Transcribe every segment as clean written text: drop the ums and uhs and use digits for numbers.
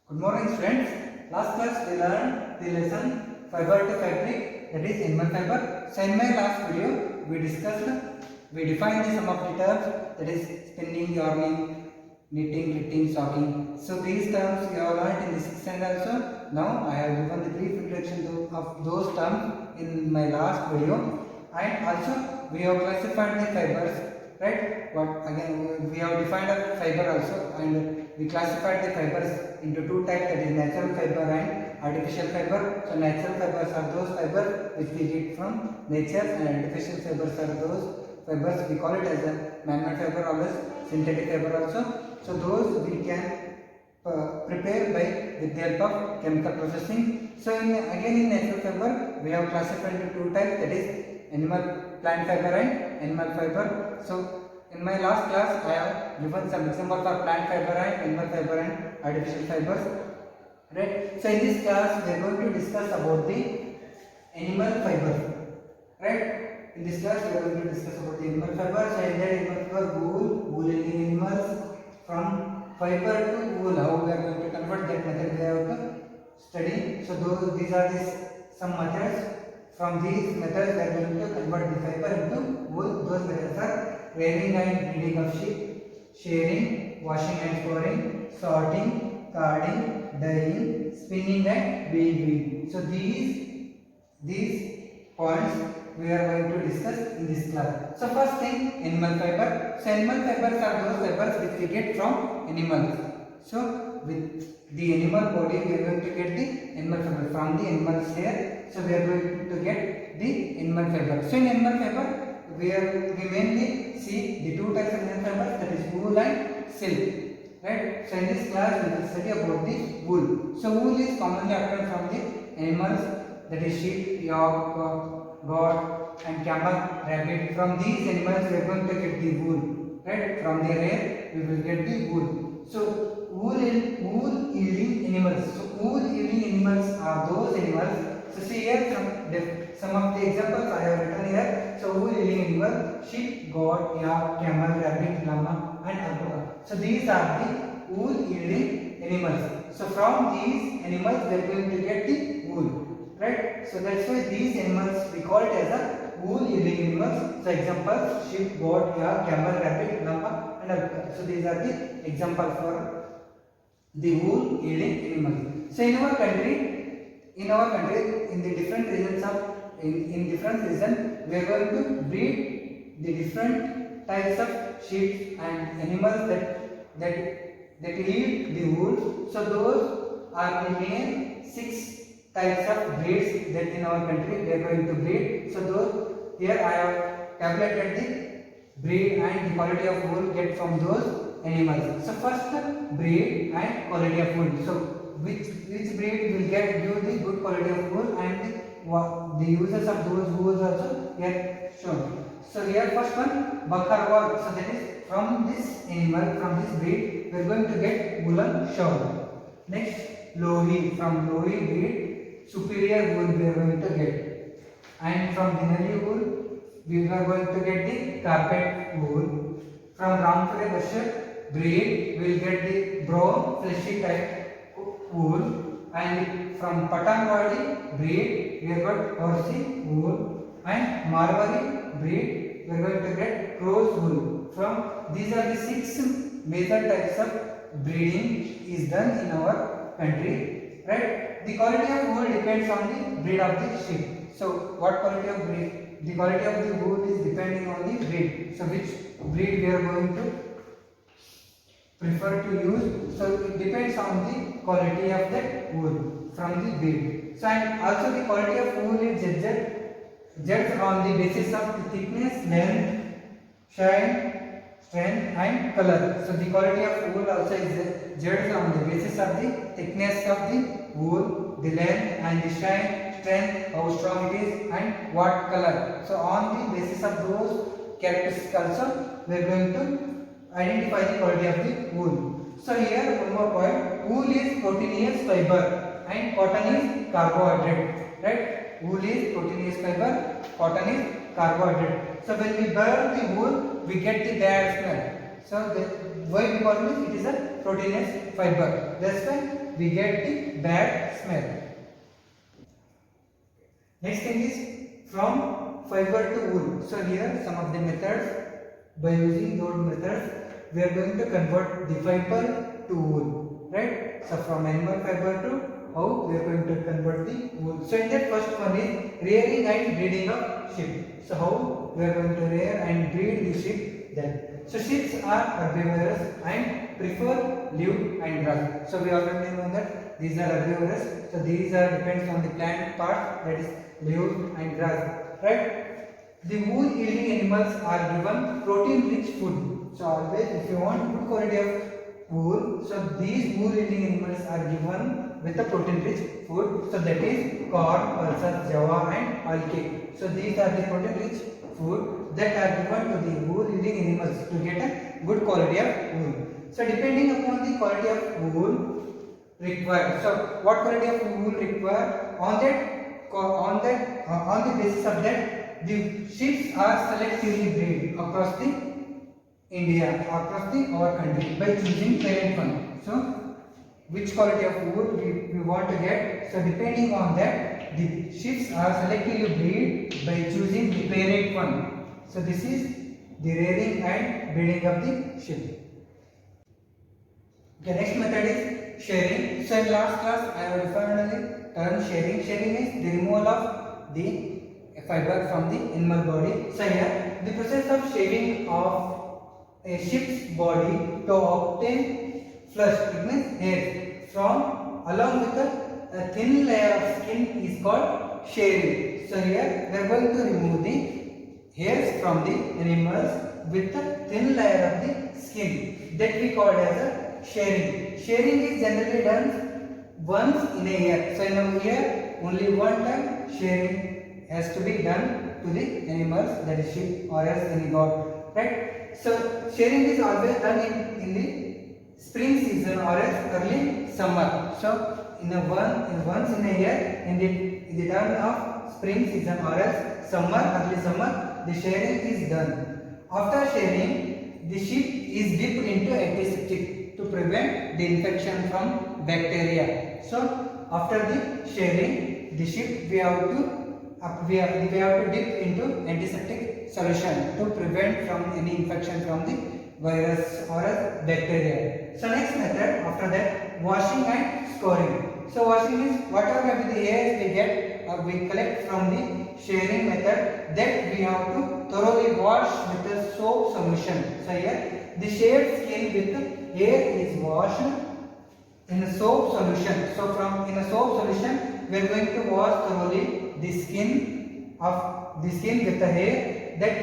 Good morning students. Last class we learned the lesson fiber to fabric, that is animal fiber. So in my last video we defined the some of the terms, that is spinning, yarning, knitting, knitting, socking. So these terms we have learned in this section also. Now I have given the brief introduction of those terms in my last video, and also we have classified the fibers, right? What again we have defined a fiber also, and we classified the fibers into two types, that is natural fiber and artificial fiber. So natural fibers are those fibers which we get from nature, and artificial fibers are those fibers we call it as a man-made fiber or as synthetic fiber also. So those we can prepare by with the help of chemical processing. So again in natural fiber we have classified into two types, that is plant fiber and animal fiber. So in my last class I have given some examples for plant fiber and animal fiber and artificial fibers, right? So in this class we are going to discuss about the animal fiber, right? In this class we are going to discuss about the animal fiber. So in that animal fiber, wool yielding animals, from fiber to wool, how we are going to convert that method we have to study. So these are some methods. From these methods we are going to convert the fiber into wool. Those methods are rearing and breeding of sheep, shearing, washing and storing, sorting, carding, dyeing, spinning and weaving. So these points we are going to discuss in this class. So first thing, animal fiber. So animal fibers are those fibers which we get from animals. So with the animal body we are going to get the animal fiber from the animal's hair. So we are going to get the animal fiber. So in animal fiber we mainly see the two types of animal fibers, that is wool and silk, right? So in this class we will study about the wool. So wool is commonly obtained from the animals, that is sheep, yak, goat and camel, rabbit. From these animals we are going to get the wool, right? From their hair we will get the wool. So wool yielding animals. So wool yielding animals are those animals. So see here some of the examples I have written here. So wool yielding animal: sheep, goat, yak, camel, rabbit, llama and alpaca. So these are the wool yielding animals. So from these animals we are going to get the wool, right? So that's why these animals we call it as a wool yielding animals. So examples: sheep, goat, yak, camel, rabbit, llama and alpaca. So these are the examples for the wool yielding animals. So in our country, in the different regions of in different regions, we are going to breed the different types of sheep and animals that yield the wool. So those are the main 6 types of breeds that in our country we are going to breed. So those here I have tabulated the breed and the quality of wool get from those animals. So first, breed and quality of wool. So which breed will give the good quality of wool, and the uses of those wools also here shown. So here first one, Bakharwal. So that is from this animal, from this breed we are going to get woolen shawl. Next, Lohi. From Lohi breed superior wool we are going to get, and from Dinali wool we are going to get the carpet wool. From Rampure Bashar breed we will get the brown fleshy type wool, and from Patanwadi breed we have got horsey wool, and Marwari breed we are going to get crow's wool. From these are the 6 major types of breeding is done in our country, right? The quality of wool depends on the breed of the sheep. So what quality of breed? The quality of the wool is depending on the breed. So which breed we are going to prefer to use. So it depends on the quality of that wool from the breed. So and also the quality of wool is judged on the basis of the thickness, length, shine, strength and color. So the quality of wool also is judged on the basis of the thickness of the wool, the length and the shine, strength, how strong it is and what color. So on the basis of those characteristics also we are going to identify the quality of the wool. So here one more point, wool is proteinous fiber and cotton is carbohydrate, right? Wool is proteinous fiber, cotton is carbohydrate. So when we burn the wool we get the bad smell. So why? Because it is a proteinous fiber. That's why we get the bad smell. Next thing is from fiber to wool. So here some of the methods. By using those methods, we are going to convert the fiber to wool, right? So from animal fiber to how we are going to convert the wool. So in that first one is rearing and breeding of sheep. So how we are going to rear and breed the sheep then. So sheep are herbivorous and prefer leaf and grass. So we already know that these are herbivorous. So these are depends on the plant part, that is leaf and grass, right? The wool yielding animals are given protein rich food. So always if you want good quality of wool, so these wool yielding animals are given with a protein rich food. So that is corn, pulses, java and oil cake. So these are the protein rich food that are given to the wool yielding animals to get a good quality of wool. So depending upon the quality of wool required. So what quality of wool required, on the basis of that, the sheep are selectively bred across the India, across our country by choosing parent one. So which quality of wool we want to get. So depending on that, the sheep are selectively bred by choosing the parent one. So this is the rearing and breeding of the sheep. The next method is shearing. So in last class I have defined the term shearing. Shearing is the removal of the fiber from the animal body. So here the process of shaving of a sheep's body to obtain flesh, it means hair, from along with a thin layer of skin is called shearing. So here we are going to remove the hairs from the animals with a thin layer of the skin, that we call as a shearing. Shearing is generally done once in a year. So in a year only one time shearing has to be done to the animals, that is sheep or else any goat, right? So shearing is always done in the spring season or else early summer. So once in a year, in the turn of spring season or else early summer, the shearing is done. After shearing, the sheep is dipped into antiseptic to prevent the infection from bacteria. So after the shearing, the sheep we have to dip into antiseptic solution to prevent from any infection from the virus or bacteria. So next method after that, washing and scoring. So washing is whatever the hairs we get or we collect from the shearing method, that we have to thoroughly wash with a soap solution. So here the shaved skin with hair is washed in a soap solution. So in a soap solution we are going to wash thoroughly the skin with the hair, that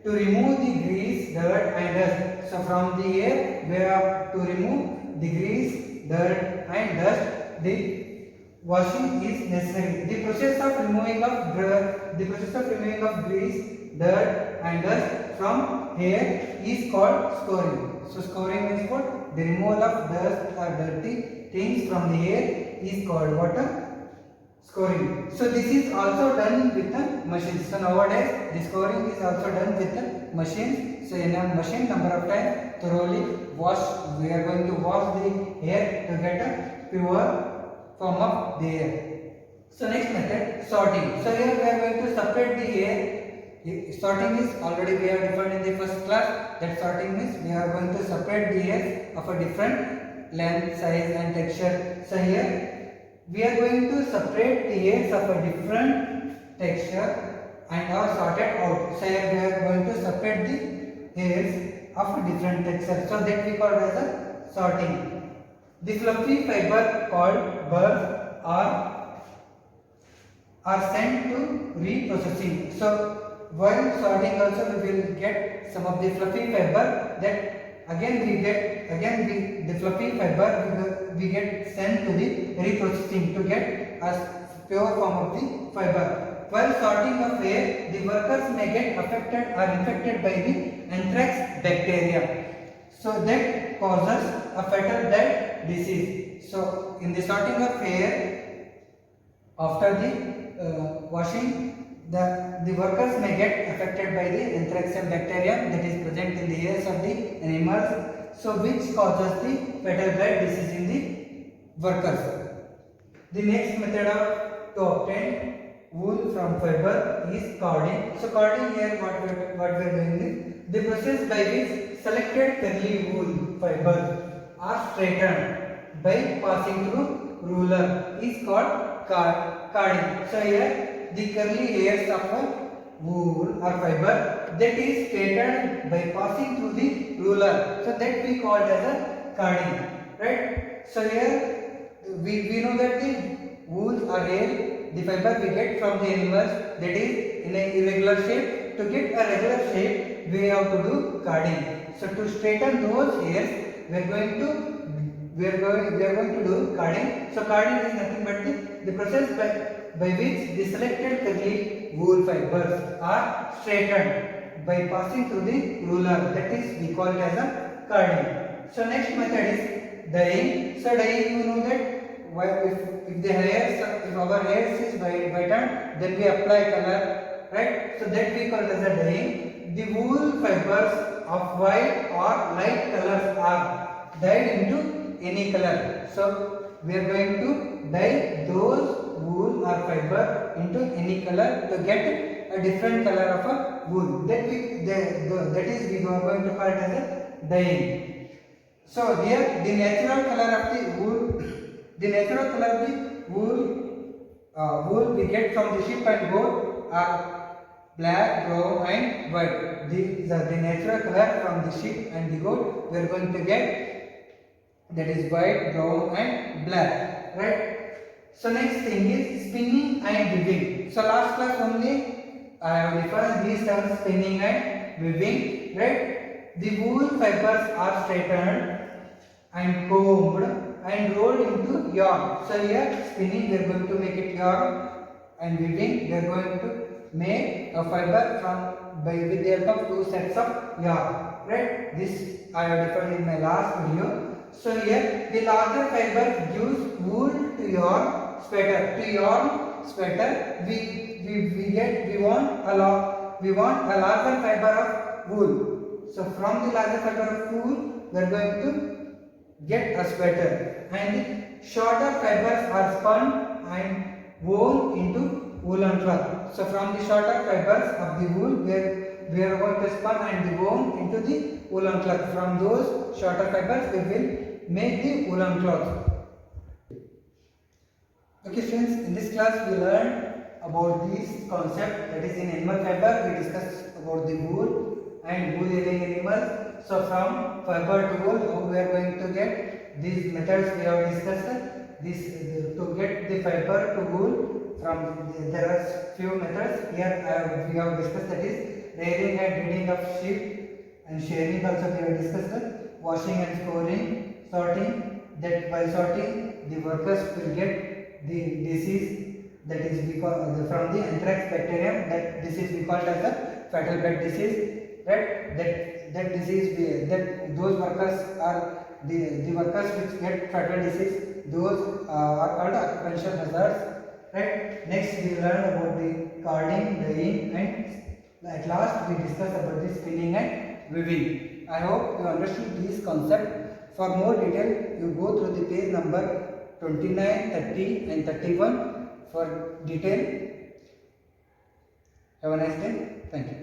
to remove the grease, dirt and dust. So from the hair we have to remove the grease, dirt and dust. The washing is necessary. The process of removing of grease, dirt and dust from hair is called scoring. So scoring is what? The removal of dust or dirty things from the hair is called what? Scoring. So this is also done with the machines. So nowadays the scoring is also done with the machines. So in a machine, number of times thoroughly wash. We are going to wash the hair to get a pure form of the hair. So next method, sorting. So here we are going to separate the hair. Sorting is already we have defined in the first class. That sorting means we are going to separate the hairs of a different length, size and texture. So here we are going to separate the hairs of a different texture and are sorted out. So here we are going to separate the hairs of a different texture. So that we call as a sorting. The fluffy fiber called burrs are sent to reprocessing. So while sorting also we will get some of the fluffy fiber, that the fluffy fiber we get sent to the reprocessing to get a pure form of the fiber. While sorting of hair, the workers may get affected or infected by the anthrax bacteria. So that causes a fatal death disease. So in the sorting of hair, after the washing, the workers may get affected by the anthrax bacteria that is present in the hairs of the animals, so which causes the fatal blood disease in the workers. The next method of to obtain wool from fiber is carding. So carding here what we are doing is the process by which selected curly wool fibers are straightened by passing through ruler is called carding. So here the curly hairs of a wool or fiber that is straightened by passing through the ruler. So that we call it as a carding, right? So here we know that the wool or hair, the fiber we get from the animals, that is in a irregular shape. To get a regular shape, we have to do carding. So to straighten those hairs, we are going to do carding. So carding is nothing but the process by which the selected curly wool fibers are straightened by passing through the ruler. That is we call it as a carding. So next method is dyeing. So dyeing, you know that if the hairs, if our hairs is whitened, then we apply color, right? So that we call it as a dyeing. The wool fibers of white or light colors are dyed into any color. So we are going to dye those wool or fiber into any color to get a different color of a wool. That is we are going to call it as a dyeing. So here the natural color of the wool, wool we get from the sheep and goat are black, brown and white. These are the natural color from the sheep and the goat. We are going to get, that is white, brown and black, right? So next thing is spinning and weaving. So last class only I have defined these terms, spinning and weaving, right? The wool fibers are straightened and combed and rolled into yarn. So here spinning we are going to make it yarn, and weaving we are going to make a fiber with the help of two sets of yarn, right? This I have defined in my last video. So here the larger fiber gives wool to yarn sweater. We want a larger fiber of wool. So from the larger fiber of wool we are going to get a sweater, and shorter fibers are spun and woven into woolen cloth. So from the shorter fibers of the wool we are going to spun and woven into the woolen cloth. From those shorter fibers we will make the woolen cloth. Okay students, in this class we learned about this concept, that is in animal fiber we discussed about the wool and wool yielding animals. So from fiber to wool, how we are going to get these methods we have discussed. This to get the fiber to wool from there are few methods here we have discussed, that is rearing and breeding of sheep, and shearing also we have discussed, washing and sorting. That by sorting the workers will get the disease, that is because from the anthrax bacterium, that disease we call as a fatal blood disease, right? That disease those workers are the workers which get fatal disease, those are called occupational hazards, right? Next we learn about the carding, dyeing, and at last we discuss about the spinning and weaving. I hope you understood this concept. For more detail you go through the page number 29, 30 and 31 for detail. Have a nice day. Thank you.